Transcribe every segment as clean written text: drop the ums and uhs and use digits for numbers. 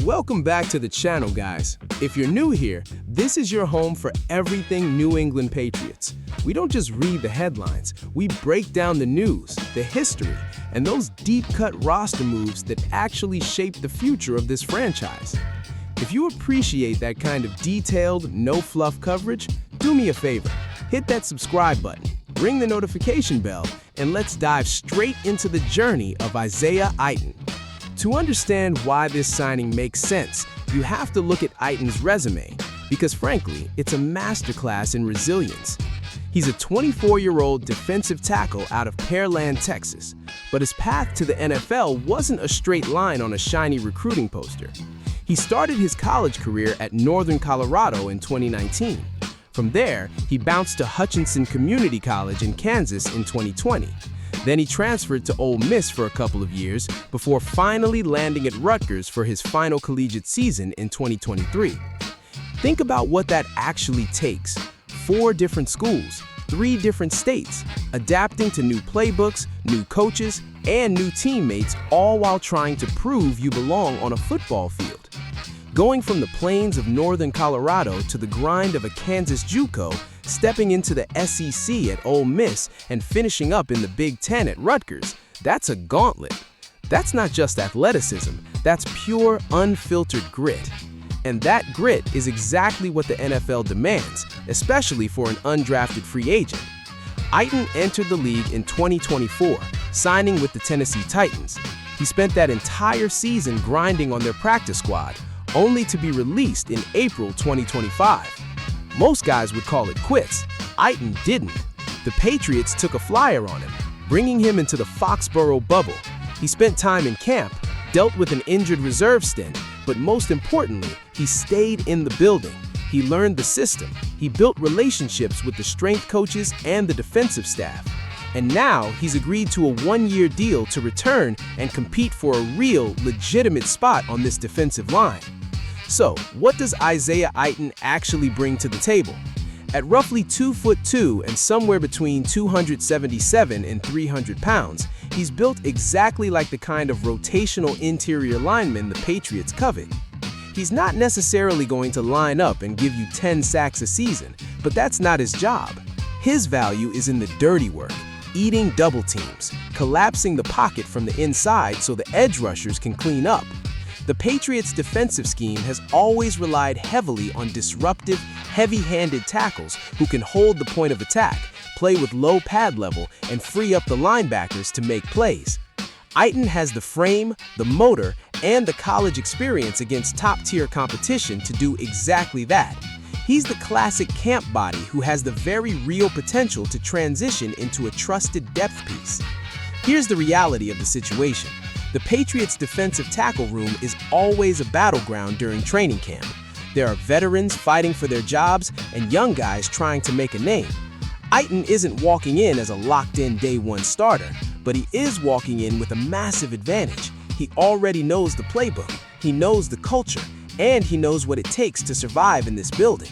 Welcome back to the channel, guys. If you're new here, this is your home for everything New England Patriots. We don't just read the headlines, we break down the news, the history, and those deep-cut roster moves that actually shape the future of this franchise. If you appreciate that kind of detailed, no-fluff coverage, do me a favor, hit that subscribe button, ring the notification bell, and let's dive straight into the journey of Isaiah Iton. To understand why this signing makes sense, you have to look at Iton's resume, because frankly, it's a masterclass in resilience. He's a 24-year-old defensive tackle out of Pearland, Texas, but his path to the NFL wasn't a straight line on a shiny recruiting poster. He started his college career at Northern Colorado in 2019. From there, he bounced to Hutchinson Community College in Kansas in 2020. Then he transferred to Ole Miss for a couple of years before finally landing at Rutgers for his final collegiate season in 2023. Think about what that actually takes. 4 different schools, 3 different states, adapting to new playbooks, new coaches, and new teammates, all while trying to prove you belong on a football field. Going from the plains of Northern Colorado to the grind of a Kansas JUCO, stepping into the SEC at Ole Miss, and finishing up in the Big Ten at Rutgers, that's a gauntlet. That's not just athleticism, that's pure, unfiltered grit. And that grit is exactly what the NFL demands, especially for an undrafted free agent. Iton entered the league in 2024, signing with the Tennessee Titans. He spent that entire season grinding on their practice squad, only to be released in April 2025. Most guys would call it quits. Iton didn't. The Patriots took a flyer on him, bringing him into the Foxborough bubble. He spent time in camp, dealt with an injured reserve stint, but most importantly, he stayed in the building. He learned the system. He built relationships with the strength coaches and the defensive staff. And now he's agreed to a 1-year deal to return and compete for a real, legitimate spot on this defensive line. So, what does Isaiah Iton actually bring to the table? At roughly 2'2" and somewhere between 277 and 300 pounds, he's built exactly like the kind of rotational interior lineman the Patriots covet. He's not necessarily going to line up and give you 10 sacks a season, but that's not his job. His value is in the dirty work, eating double teams, collapsing the pocket from the inside so the edge rushers can clean up. The Patriots' defensive scheme has always relied heavily on disruptive, heavy-handed tackles who can hold the point of attack, play with low pad level, and free up the linebackers to make plays. Iton has the frame, the motor, and the college experience against top-tier competition to do exactly that. He's the classic camp body who has the very real potential to transition into a trusted depth piece. Here's the reality of the situation. The Patriots' defensive tackle room is always a battleground during training camp. There are veterans fighting for their jobs and young guys trying to make a name. Iton isn't walking in as a locked-in day-one starter, but he is walking in with a massive advantage. He already knows the playbook, he knows the culture, and he knows what it takes to survive in this building.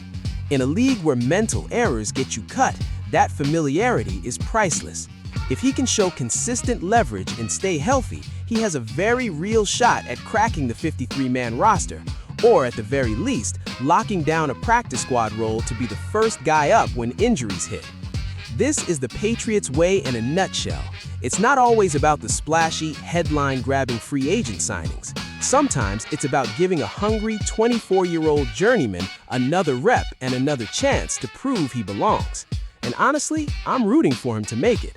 In a league where mental errors get you cut, that familiarity is priceless. If he can show consistent leverage and stay healthy, he has a very real shot at cracking the 53-man roster, or at the very least, locking down a practice squad role to be the first guy up when injuries hit. This is the Patriots Way in a nutshell. It's not always about the splashy, headline-grabbing free agent signings. Sometimes it's about giving a hungry 24-year-old journeyman another rep and another chance to prove he belongs. And honestly, I'm rooting for him to make it.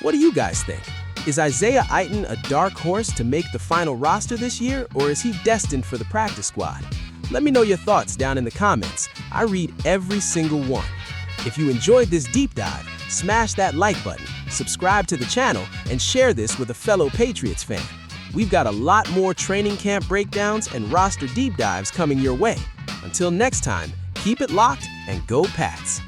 What do you guys think? Is Isaiah Iton a dark horse to make the final roster this year, or is he destined for the practice squad? Let me know your thoughts down in the comments. I read every single one. If you enjoyed this deep dive, smash that like button, subscribe to the channel, and share this with a fellow Patriots fan. We've got a lot more training camp breakdowns and roster deep dives coming your way. Until next time, keep it locked and go Pats!